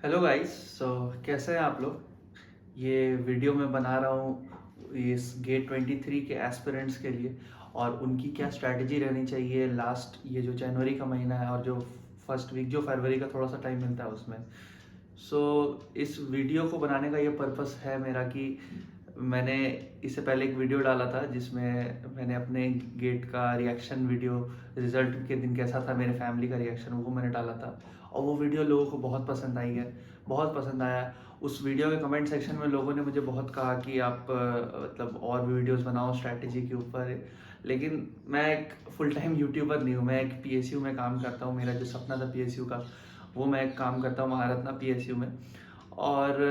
Hello guys. कैसे हैं आप लोग। ये वीडियो मैं बना रहा हूँ इस गेट 23 के एस्पिरेंट्स के लिए और उनकी क्या स्ट्रैटेजी रहनी चाहिए लास्ट ये जो जनवरी का महीना है और जो फर्स्ट वीक जो फरवरी का थोड़ा सा टाइम मिलता है उसमें। इस वीडियो को बनाने का ये पर्पस है मेरा कि मैंने इससे पहले एक वीडियो डाला था जिसमें मैंने अपने गेट का रिएक्शन वीडियो, रिजल्ट के दिन कैसा था मेरे फैमिली का रिएक्शन, वो मैंने डाला था और वो वीडियो लोगों को बहुत पसंद आई है, बहुत पसंद आया। उस वीडियो के कमेंट सेक्शन में लोगों ने मुझे बहुत कहा कि आप मतलब और भी वीडियोस बनाओ स्ट्रैटेजी के ऊपर। लेकिन मैं एक फुल टाइम यूट्यूबर नहीं हूँ, मैं एक पीएसयू में काम करता हूँ। मेरा जो सपना था पीएसयू का, वो मैं एक काम करता हूँ महारत्ना पीएसयू में। और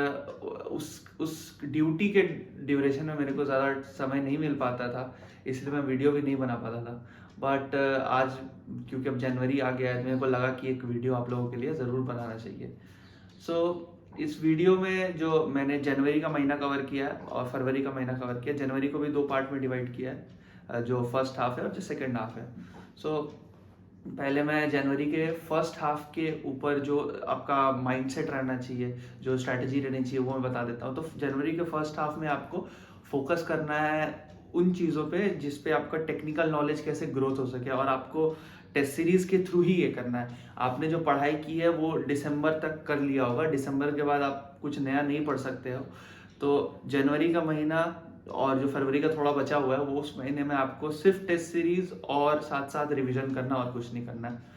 उस ड्यूटी के ड्यूरेशन में मेरे को ज़्यादा समय नहीं मिल पाता था, इसलिए मैं वीडियो भी नहीं बना पाता था। बट आज क्योंकि अब जनवरी आ गया है, मेरे को लगा कि एक वीडियो आप लोगों के लिए ज़रूर बनाना चाहिए। इस वीडियो में जो मैंने जनवरी का महीना कवर किया है और फरवरी का महीना कवर किया, जनवरी को भी 2 पार्ट में डिवाइड किया है, जो फर्स्ट हाफ है और जो सेकेंड हाफ है। सो पहले मैं जनवरी के फर्स्ट हाफ के ऊपर जो आपका माइंडसेट रहना चाहिए, जो स्ट्रैटेजी रहनी चाहिए, वो मैं बता देता हूँ। तो जनवरी के फर्स्ट हाफ में आपको फोकस करना है उन चीज़ों पे जिस पे आपका टेक्निकल नॉलेज कैसे ग्रोथ हो सके, और आपको टेस्ट सीरीज के थ्रू ही ये करना है। आपने जो पढ़ाई की है वो दिसंबर तक कर लिया होगा, दिसंबर के बाद आप कुछ नया नहीं पढ़ सकते हो। तो जनवरी का महीना और जो फरवरी का थोड़ा बचा हुआ है, वो उस महीने में आपको सिर्फ टेस्ट सीरीज और साथ साथ रिवीजन करना, और कुछ नहीं करना है।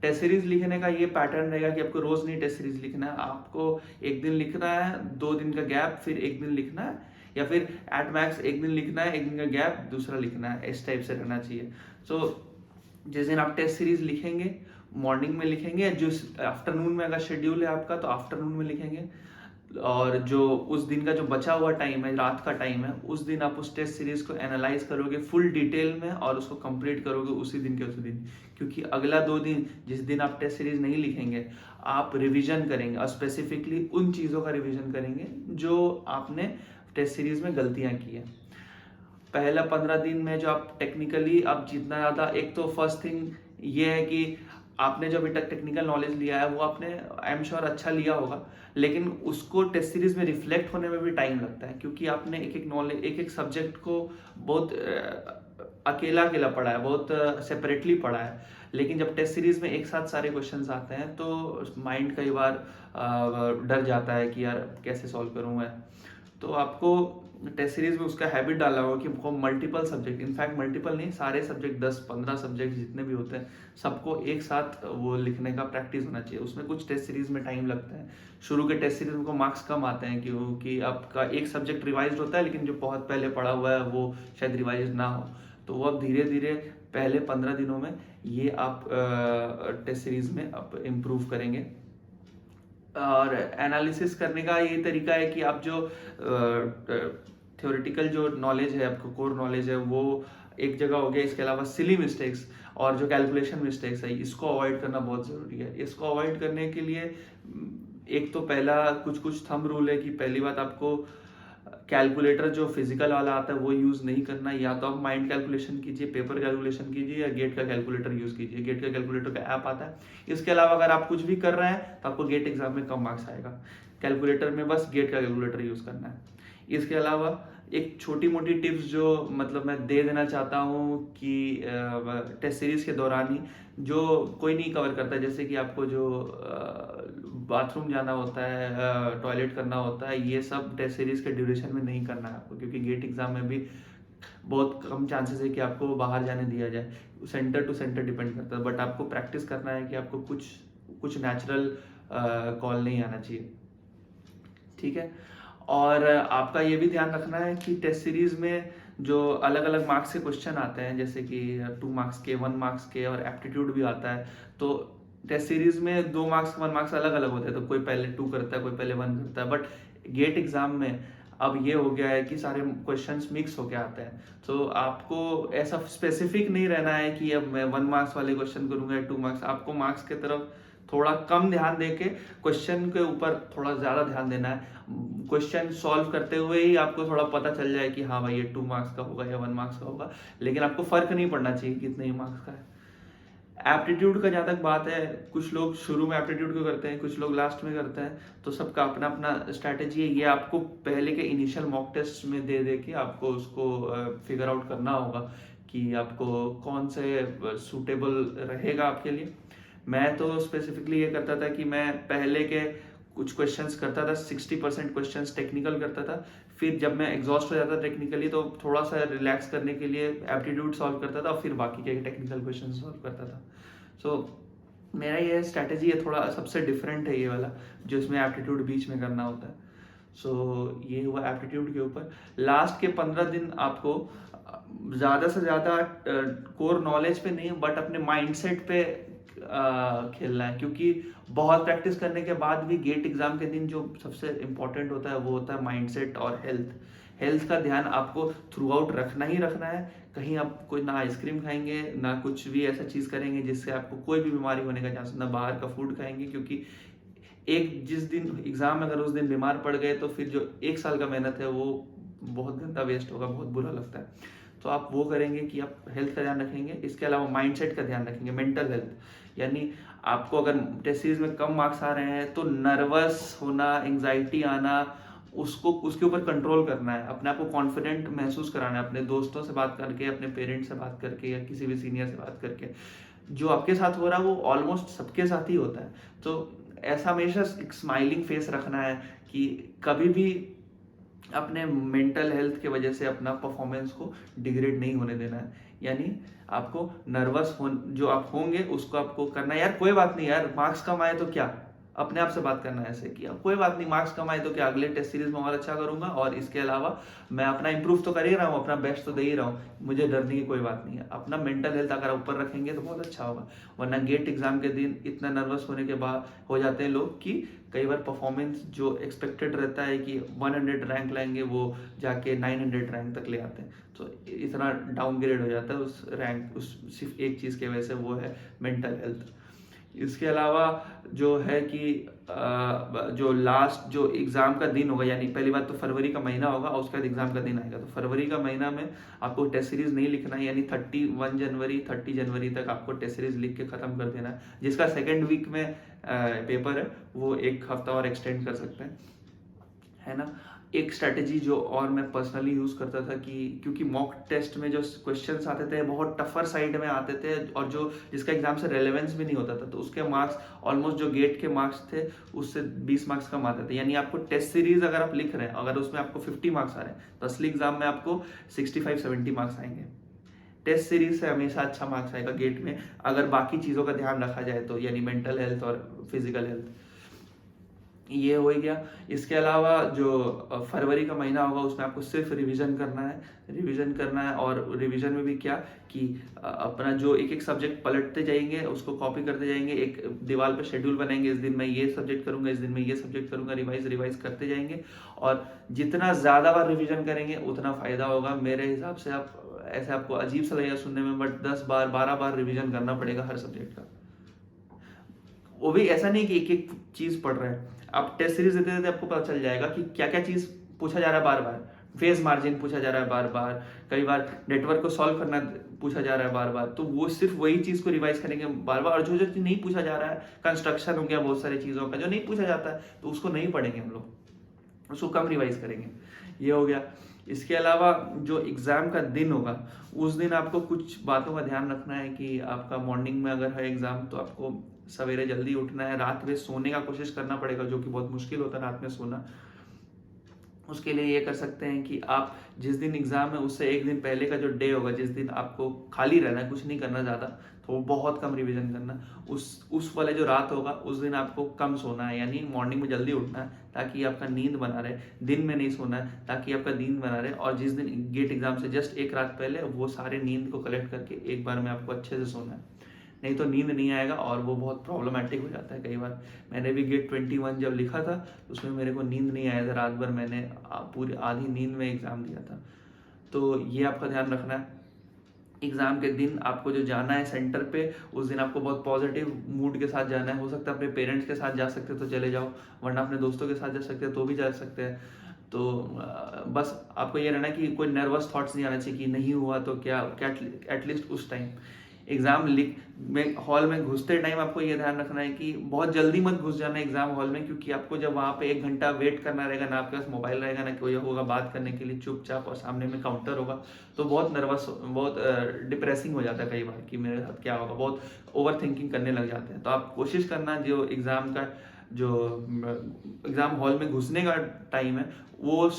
टेस्ट सीरीज लिखने का ये पैटर्न रहेगा कि आपको रोज नहीं टेस्ट सीरीज लिखना है, आपको एक दिन लिखना है, 2 दिन का गैप, फिर एक दिन लिखना है, या फिर एट मैक्स एक दिन लिखना है, एक दिन का गैप, दूसरा लिखना है। इस टाइप से रहना चाहिए। जिस दिन आप टेस्ट सीरीज लिखेंगे, मॉर्निंग में लिखेंगे, जो आफ्टरनून में अगर शेड्यूल है आपका तो आफ्टरनून में लिखेंगे, और जो उस दिन का जो बचा हुआ टाइम है, रात का टाइम है, उस दिन आप उस टेस्ट सीरीज को एनालाइज करोगे फुल डिटेल में और उसको कंप्लीट करोगे उसी दिन के उसी दिन। क्योंकि अगला 2 दिन जिस दिन आप टेस्ट सीरीज नहीं लिखेंगे, आप रिवीजन करेंगे और स्पेसिफिकली उन चीज़ों का रिवीजन करेंगे जो आपने टेस्ट सीरीज में गलतियां की है। पहला 15 दिन में जो आप टेक्निकली आप जितना ज़्यादा, एक तो फर्स्ट थिंग ये है कि आपने जो अभी तक टेक्निकल नॉलेज लिया है वो आपने आई एम श्योर अच्छा लिया होगा, लेकिन उसको टेस्ट सीरीज में रिफ्लेक्ट होने में भी टाइम लगता है, क्योंकि आपने एक एक नॉलेज, एक एक सब्जेक्ट को बहुत अकेला अकेला पढ़ा है, बहुत सेपरेटली पढ़ा है। लेकिन जब टेस्ट सीरीज में एक साथ सारे क्वेश्चंस आते हैं तो माइंड कई बार डर जाता है कि यार कैसे सॉल्व करूँ मैं। तो आपको टेस्ट सीरीज में उसका हैबिट डाला होगा कि हमको मल्टीपल सब्जेक्ट, इनफैक्ट मल्टीपल नहीं, सारे सब्जेक्ट 10-15 सब्जेक्ट जितने भी होते हैं सबको एक साथ वो लिखने का प्रैक्टिस होना चाहिए। उसमें कुछ टेस्ट सीरीज में टाइम लगता है, शुरू के टेस्ट सीरीज में को मार्क्स कम आते हैं क्योंकि आपका एक सब्जेक्ट रिवाइज होता है, लेकिन जो बहुत पहले पढ़ा हुआ है वो शायद रिवाइज ना हो। तो वो अब धीरे धीरे पहले 15 दिनों में ये आप टेस्ट सीरीज में आप इम्प्रूव करेंगे। और एनालिसिस करने का ये तरीका है कि आप जो थ्योरेटिकल जो नॉलेज है, आपको कोर नॉलेज है, वो एक जगह हो गया। इसके अलावा सिली मिस्टेक्स और जो कैलकुलेशन मिस्टेक्स है, इसको अवॉइड करना बहुत ज़रूरी है। इसको अवॉइड करने के लिए एक तो पहला कुछ थंब रूल है कि पहली बात आपको कैलकुलेटर जो फिजिकल वाला आता है वो यूज़ नहीं करना। या तो आप माइंड कैलकुलेशन कीजिए, पेपर कैलकुलेशन कीजिए, या गेट का कैलकुलेटर यूज़ कीजिए। गेट का कैलकुलेटर का ऐप आता है। इसके अलावा अगर आप कुछ भी कर रहे हैं तो आपको गेट एग्जाम में कम मार्क्स आएगा। कैलकुलेटर में बस गेट का कैलकुलेटर यूज़ करना है। इसके अलावा एक छोटी मोटी टिप्स जो मतलब मैं दे देना चाहता हूँ कि टेस्ट सीरीज के दौरान ही जो कोई नहीं कवर करता, जैसे कि आपको जो बाथरूम जाना होता है, टॉयलेट करना होता है, ये सब टेस्ट सीरीज के ड्यूरेशन में नहीं करना है आपको, क्योंकि गेट एग्जाम में भी बहुत कम चांसेस है कि आपको बाहर जाने दिया जाए। सेंटर टू सेंटर डिपेंड करता है, बट आपको प्रैक्टिस करना है कि आपको कुछ नेचुरल कॉल नहीं आना चाहिए, ठीक है। और आपका ये भी ध्यान रखना है कि टेस्ट सीरीज में जो अलग अलग मार्क्स के क्वेश्चन आते हैं, जैसे कि 2 मार्क्स के, 1 मार्क्स के, और एप्टीट्यूड भी आता है। तो टेस्ट सीरीज में 2 मार्क्स 1 मार्क्स अलग अलग होते हैं, तो कोई पहले 2 करता है, कोई पहले 1 करता है। बट गेट एग्जाम में अब ये हो गया है कि सारे क्वेश्चंस मिक्स होके आते हैं। तो आपको ऐसा स्पेसिफिक नहीं रहना है कि अब मैं 1 मार्क्स वाले क्वेश्चन करूंगा या 2 मार्क्स। आपको मार्क्स की तरफ थोड़ा कम ध्यान देके क्वेश्चन के ऊपर थोड़ा ज्यादा ध्यान देना है। क्वेश्चन सॉल्व करते हुए ही आपको थोड़ा पता चल जाए कि हाँ भाई ये 2 मार्क्स का होगा या 1 मार्क्स का होगा, लेकिन आपको फर्क नहीं पड़ना चाहिए कितने ही मार्क्स का है। एप्टीट्यूड का जहाँ तक बात है, कुछ लोग शुरू में एप्टीट्यूड को करते हैं, कुछ लोग लास्ट में करते हैं, तो सबका अपना अपना स्ट्रैटेजी है। ये आपको पहले के इनिशियल मॉक टेस्ट में दे दे के आपको उसको फिगर आउट करना होगा कि आपको कौन से सूटेबल रहेगा आपके लिए। मैं तो स्पेसिफिकली ये करता था कि मैं पहले के कुछ क्वेश्चंस करता था, 60% क्वेश्चंस टेक्निकल करता था, फिर जब मैं एग्जॉस्ट हो जाता टेक्निकली तो थोड़ा सा रिलैक्स करने के लिए एप्टीट्यूड सॉल्व करता था, फिर बाकी के टेक्निकल क्वेश्चन सॉल्व करता था। सो मेरा ये स्ट्रैटेजी है, थोड़ा सबसे डिफरेंट है ये वाला, जो इसमें एप्टीट्यूड बीच में करना होता है। सो ये हुआ एप्टीट्यूड के ऊपर। लास्ट के 15 दिन आपको ज़्यादा से ज़्यादा कोर नॉलेज पे नहीं बट अपने माइंडसेट पे खेलना है, क्योंकि बहुत प्रैक्टिस करने के बाद भी गेट एग्जाम के दिन जो सबसे इम्पोर्टेंट होता है वो होता है माइंडसेट और हेल्थ। हेल्थ का ध्यान आपको थ्रू आउट रखना ही रखना है। कहीं आप कोई ना आइसक्रीम खाएंगे ना कुछ भी ऐसा चीज़ करेंगे जिससे आपको कोई भी बीमारी होने का चांस, ना बाहर का फूड खाएंगे, क्योंकि एक जिस दिन एग्जाम में अगर उस दिन बीमार पड़ गए तो फिर जो 1 साल का मेहनत है वो बहुत गंदा वेस्ट होगा, बहुत बुरा लगता है। तो आप वो करेंगे कि आप हेल्थ का ध्यान रखेंगे, इसके अलावा माइंडसेट का ध्यान रखेंगे, मेंटल हेल्थ। यानी आपको अगर टेस्ट सीरीज में कम मार्क्स आ रहे हैं तो नर्वस होना, एंग्जाइटी आना, उसको उसके ऊपर कंट्रोल करना है, अपने आप को कॉन्फिडेंट महसूस कराना है, अपने दोस्तों से बात करके, अपने पेरेंट्स से बात करके या किसी भी सीनियर से बात करके। जो आपके साथ हो रहा है वो ऑलमोस्ट सबके साथ ही होता है, तो ऐसा हमेशा एक स्माइलिंग फेस रखना है कि कभी भी अपने मेंटल हेल्थ की वजह से अपना परफॉर्मेंस को डिग्रेड नहीं होने देना है। यानी आपको नर्वस हो जो आप होंगे उसको आपको करना है, यार कोई बात नहीं, यार मार्क्स कम आए तो क्या, अपने आप से बात करना है ऐसे कि अब कोई बात नहीं, मार्क्स कम आए तो क्या, अगले टेस्ट सीरीज में और अच्छा करूंगा, और इसके अलावा मैं अपना इंप्रूव तो कर ही रहा हूँ, अपना बेस्ट तो दे ही रहा हूँ, मुझे डरने की कोई बात नहीं है। अपना मेंटल हेल्थ अगर ऊपर रखेंगे तो बहुत अच्छा होगा। वरना गेट एग्जाम के दिन इतना नर्वस होने के बाद हो जाते हैं लोग कि कई बार परफॉर्मेंस जो एक्सपेक्टेड रहता है कि 100 रैंक लाएंगे वो जाके 900 रैंक तक ले आते हैं, तो इतना डाउनग्रेड हो जाता है उस रैंक, उस सिर्फ एक चीज़ की वजह से, वो है मेंटल हेल्थ। इसके अलावा जो है कि जो लास्ट जो एग्ज़ाम का दिन होगा, यानी पहली बात तो फरवरी का महीना होगा और उसके बाद एग्ज़ाम का दिन आएगा, तो फरवरी का महीना में आपको टेस्ट सीरीज नहीं लिखना है, यानी 30 जनवरी तक आपको टेस्ट सीरीज लिख के ख़त्म कर देना है। जिसका सेकेंड वीक में पेपर है वो 1 हफ्ता और एक्सटेंड कर सकते हैं, है ना। एक स्ट्रैटेजी जो और मैं पर्सनली यूज़ करता था कि क्योंकि मॉक टेस्ट में जो क्वेश्चंस आते थे बहुत टफर साइड में आते थे और जो जिसका एग्जाम से रेलेवेंस भी नहीं होता था, तो उसके मार्क्स ऑलमोस्ट जो गेट के मार्क्स थे उससे 20 मार्क्स कम आते थे। यानी आपको टेस्ट सीरीज अगर आप लिख रहे हैं, अगर उसमें आपको 50 मार्क्स आ रहे हैं तो असली एग्जाम में आपको 65-70 मार्क्स आएंगे। टेस्ट सीरीज से हमेशा अच्छा मार्क्स आएगा गेट में, अगर बाकी चीज़ों का ध्यान रखा जाए तो, यानी मेंटल हेल्थ और फिजिकल हेल्थ। ये हो ही गया। इसके अलावा जो फरवरी का महीना होगा उसमें आपको सिर्फ रिवीजन करना है, रिवीजन करना है। और रिवीजन में भी क्या कि अपना जो एक एक सब्जेक्ट पलटते जाएंगे, उसको कॉपी करते जाएंगे, एक दीवार पे शेड्यूल बनाएंगे, इस दिन मैं ये सब्जेक्ट करूंगा, इस दिन मैं ये सब्जेक्ट करूंगा, रिवाइज करते जाएंगे। और जितना ज़्यादा बार रिवीजन करेंगे उतना फ़ायदा होगा मेरे हिसाब से। आप ऐसे आपको अजीब सा लगेगा सुनने में, बट 10 बार 12 बार रिवीजन करना पड़ेगा हर सब्जेक्ट का। वो भी ऐसा नहीं कि एक एक चीज पढ़ रहे हैं, आप टेस्ट सीरीज देते देते आपको पता चल जाएगा कि क्या क्या चीज पूछा जा रहा है बार बार। फेज मार्जिन पूछा जा रहा है बार बार, कई बार नेटवर्क को सॉल्व करना पूछा जा रहा है बार बार, तो वो सिर्फ वही चीज को रिवाइज करेंगे बार बार। और जो जो चीज नहीं पूछा जा रहा है, कंस्ट्रक्शन हो गया, बहुत सारी चीजों का जो नहीं पूछा जाता है तो उसको नहीं पढ़ेंगे हम लोग, उसको कम रिवाइज करेंगे। ये हो गया। इसके अलावा जो एग्ज़ाम का दिन होगा उस दिन आपको कुछ बातों का ध्यान रखना है कि आपका मॉर्निंग में अगर है एग्ज़ाम तो आपको सवेरे जल्दी उठना है, रात में सोने का कोशिश करना पड़ेगा, जो कि बहुत मुश्किल होता है रात में सोना। उसके लिए ये कर सकते हैं कि आप जिस दिन एग्ज़ाम है उससे एक दिन पहले का जो डे होगा, जिस दिन आपको खाली रहना है, कुछ नहीं करना ज़्यादा, तो बहुत कम रिवीजन करना। उस वाले जो रात होगा उस दिन आपको कम सोना है, यानी मॉर्निंग में जल्दी उठना है ताकि आपका नींद बना रहे, दिन में नहीं सोना है ताकि आपका नींद बना रहे। और जिस दिन गेट एग्जाम से जस्ट एक रात पहले वो सारे नींद को कलेक्ट करके एक बार में आपको अच्छे से सोना है, नहीं तो नींद नहीं आएगा और वो बहुत प्रॉब्लमेटिक हो जाता है। कई बार मैंने भी गेट 21 जब लिखा था उसमें मेरे को नींद नहीं आया था, रात भर मैंने पूरी आधी नींद में एग्ज़ाम दिया था। तो ये आपका ध्यान रखना है। एग्ज़ाम के दिन आपको जो जाना है सेंटर पे, उस दिन आपको बहुत पॉजिटिव मूड के साथ जाना है। हो सकता है अपने पेरेंट्स के साथ जा सकते तो चले जाओ, वरना अपने दोस्तों के साथ जा सकते हैं तो भी जा सकते हैं। तो बस आपको ये रहना है कि कोई नर्वस थॉट्स नहीं आना चाहिए कि नहीं हुआ तो क्या, एटलीस्ट उस टाइम एग्ज़ाम लिख में हॉल में घुसते टाइम आपको ये ध्यान रखना है कि बहुत जल्दी मत घुस जाना एग्ज़ाम हॉल में, क्योंकि आपको जब वहाँ पे 1 घंटा वेट करना रहेगा, ना आपके पास मोबाइल रहेगा, ना कोई होगा बात करने के लिए चुपचाप, और सामने में काउंटर होगा, तो बहुत नर्वस, बहुत डिप्रेसिंग हो जाता है कई बार कि मेरे साथ क्या होगा, बहुत ओवर थिंकिंग करने लग जाते हैं। तो आप कोशिश करना जो एग्ज़ाम हॉल में घुसने का टाइम है वो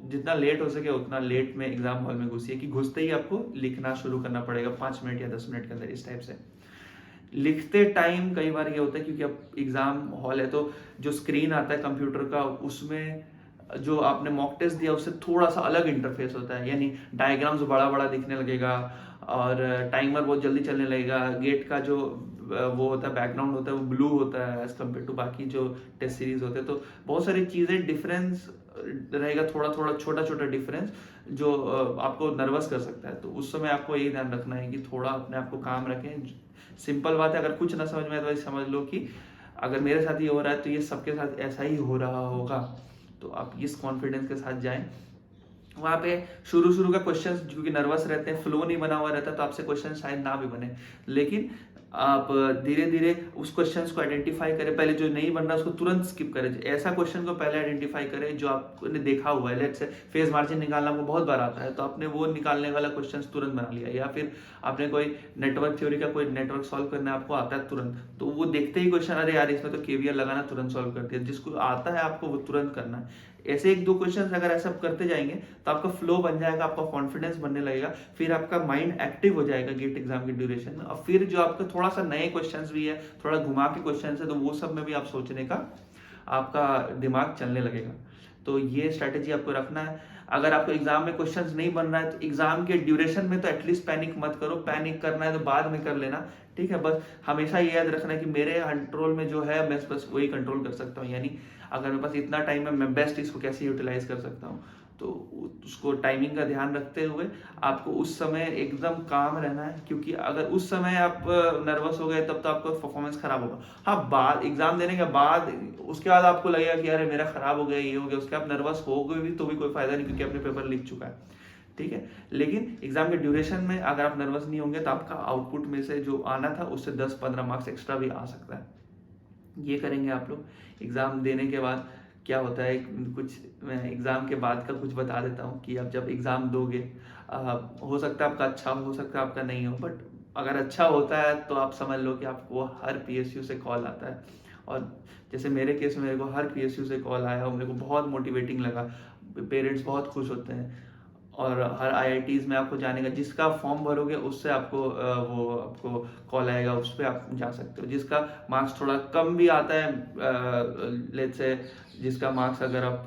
जितना लेट हो सके उतना लेट में एग्ज़ाम हॉल में घुसिए, कि घुसते ही आपको लिखना शुरू करना पड़ेगा 5 मिनट या 10 मिनट के अंदर, इस टाइप से। लिखते टाइम कई बार ये होता है क्योंकि अब एग्ज़ाम हॉल है तो जो स्क्रीन आता है कंप्यूटर का, उसमें जो आपने मॉक टेस्ट दिया उससे थोड़ा सा अलग इंटरफेस होता है, यानी डायग्राम्स बड़ा बड़ा दिखने लगेगा और टाइमर बहुत जल्दी चलने लगेगा। गेट का जो वो होता है, बैकग्राउंड होता है, वो ब्लू होता है एज कम्पेयर टू बाकी जो टेस्ट सीरीज होते हैं। तो बहुत सारी चीज़ें डिफरेंस रहेगा, थोड़ा थोड़ा छोटा छोटा डिफरेंस जो आपको नर्वस कर सकता है। तो उस समय आपको यही ध्यान रखना है कि थोड़ा अपने आप को काम रखें। सिंपल बात है, अगर कुछ ना समझ में आए तो समझ लो कि अगर मेरे साथ ये हो रहा है तो ये सबके साथ ऐसा ही हो रहा होगा। तो आप इस कॉन्फिडेंस के साथ जाएं। वहाँ पे शुरू शुरू का क्वेश्चन क्योंकि नर्वस रहते हैं, फ्लो नहीं बना हुआ रहता, तो आपसे क्वेश्चन शायद ना भी बने, लेकिन आप धीरे धीरे उस क्वेश्चन को आइडेंटिफाई करें। पहले जो नहीं बन रहा उसको तुरंत स्किप करें, ऐसा क्वेश्चन को पहले आइडेंटिफाई करें जो आपने देखा हुआ है। लेट्स से फेज मार्जिन निकालना वो बहुत बार आता है, तो आपने वो निकालने वाला क्वेश्चन तुरंत बना लिया, या फिर आपने कोई नेटवर्क थ्योरी का कोई नेटवर्क सॉल्व करना आपको आता है तुरंत, तो वो देखते ही क्वेश्चन, अरे यार इसमें तो केवीएल लगाना, तुरंत सॉल्व कर दिया। जिसको आता है आपको वो तुरंत करना है। ऐसे 1-2 क्वेश्चन अगर ऐसा करते जाएंगे तो आपका फ्लो बन जाएगा, आपका कॉन्फिडेंस बनने लगेगा, फिर आपका माइंड एक्टिव हो जाएगा गेट एग्जाम की ड्यूरेशन में। और फिर जो आपका थोड़ा सा नए क्वेश्चंस भी है, थोड़ा घुमा के क्वेश्चंस है, तो वो सब में भी आप सोचने का आपका दिमाग चलने लगेगा। तो ये स्ट्रैटेजी आपको रखना है। अगर आपको एग्जाम में क्वेश्चंस नहीं बन रहा है तो एग्जाम के ड्यूरेशन में तो एटलीस्ट पैनिक मत करो। पैनिक करना है तो बाद में कर लेना, ठीक है। बस हमेशा ये याद रखना है कि मेरे कंट्रोल में जो है मैं बस वही कंट्रोल कर सकता हूँ, यानी अगर मेरे पास इतना टाइम है मैं बेस्ट इसको कैसे यूटिलाइज कर सकता हूँ। तो उसको टाइमिंग का ध्यान रखते हुए आपको उस समय एकदम काम रहना है, क्योंकि अगर उस समय आप नर्वस हो गए तब तो आपका परफॉर्मेंस खराब होगा। हाँ, बाद एग्जाम देने के बाद उसके बाद आपको लगेगा कि अरे मेरा खराब हो गया, ये हो गया, उसके आप नर्वस हो गए भी तो भी कोई फायदा नहीं, क्योंकि आपने पेपर लिख चुका है, ठीक है। लेकिन एग्जाम के ड्यूरेशन में अगर आप नर्वस नहीं होंगे तो आपका आउटपुट में से जो आना था उससे 10-15 मार्क्स एक्स्ट्रा भी आ सकता है। ये करेंगे आप लोग। एग्ज़ाम देने के बाद क्या होता है, कुछ मैं एग्ज़ाम के बाद का कुछ बता देता हूँ कि आप जब एग्ज़ाम दोगे, हो सकता है आपका अच्छा हो सकता है आपका नहीं हो, बट अगर अच्छा होता है तो आप समझ लो कि आपको हर पीएसयू से कॉल आता है। और जैसे मेरे केस में मेरे को हर पीएसयू से कॉल आया और मेरे को बहुत मोटिवेटिंग लगा, पेरेंट्स बहुत खुश होते हैं। और हर आईआईटीज़ में आपको जाने का, जिसका फॉर्म भरोगे उससे आपको वो आपको कॉल आएगा, उस पर आप जा सकते हो। जिसका मार्क्स थोड़ा कम भी आता है, लेट्स से जिसका मार्क्स अगर आप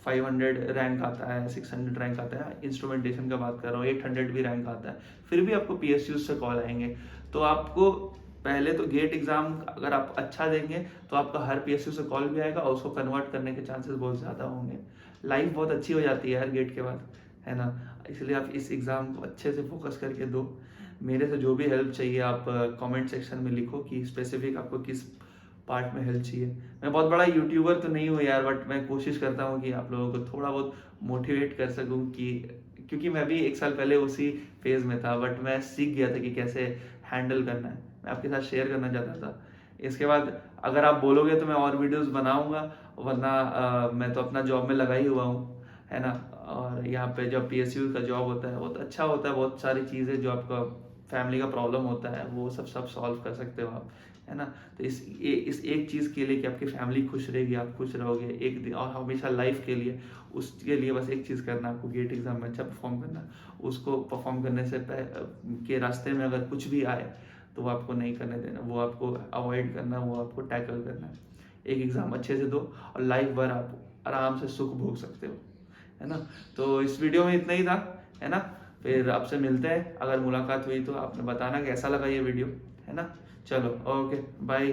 500 रैंक आता है, 600 रैंक आता है, इंस्ट्रूमेंटेशन का बात कर रहा हूँ, 800 भी रैंक आता है, फिर भी आपको पीएसयू से कॉल आएंगे। तो आपको पहले तो गेट एग्जाम अगर आप अच्छा देंगे तो आपका हर पीएसयू से कॉल भी आएगा और उसको कन्वर्ट करने के चांसेस बहुत ज़्यादा होंगे। लाइफ बहुत अच्छी हो जाती है यार गेट के बाद, है ना। इसलिए आप इस एग्ज़ाम को अच्छे से फोकस करके दो। मेरे से जो भी हेल्प चाहिए आप कमेंट सेक्शन में लिखो कि स्पेसिफिक आपको किस पार्ट में हेल्प चाहिए। मैं बहुत बड़ा यूट्यूबर तो नहीं हूँ यार, बट मैं कोशिश करता हूँ कि आप लोगों को थोड़ा बहुत मोटिवेट कर सकूँ, कि क्योंकि मैं भी 1 साल पहले उसी फेज़ में था, बट मैं सीख गया था कि कैसे हैंडल करना है। मैं आपके साथ शेयर करना चाहता था। इसके बाद अगर आप बोलोगे तो मैं और वीडियोस बनाऊंगा, वरना मैं तो अपना जॉब में लगा ही हुआ हूँ, है ना। और यहाँ पे जब पीएसयू का जॉब होता है बहुत अच्छा होता है, बहुत सारी चीज़ें जो आपका फैमिली का प्रॉब्लम होता है वो सब सॉल्व कर सकते हो आप, है ना। तो इस एक चीज़ के लिए कि आपकी फैमिली खुश रहेगी, आप खुश रहोगे एक दिन और हमेशा लाइफ के लिए, उसके लिए बस एक चीज़ करना, आपको गेट एग्जाम में अच्छा परफॉर्म करना। उसको परफॉर्म करने से के रास्ते में अगर कुछ भी आए तो वो आपको नहीं करने देना, वो आपको अवॉइड करना, वो आपको टैकल करना है। एक एग्ज़ाम अच्छे से दो और लाइफ भर आप आराम से सुख भोग सकते हो, है ना। तो इस वीडियो में इतना ही था, है ना। फिर आपसे मिलते हैं, अगर मुलाकात हुई तो आपने बताना कैसा लगा ये वीडियो, है ना। चलो, ओके, बाय।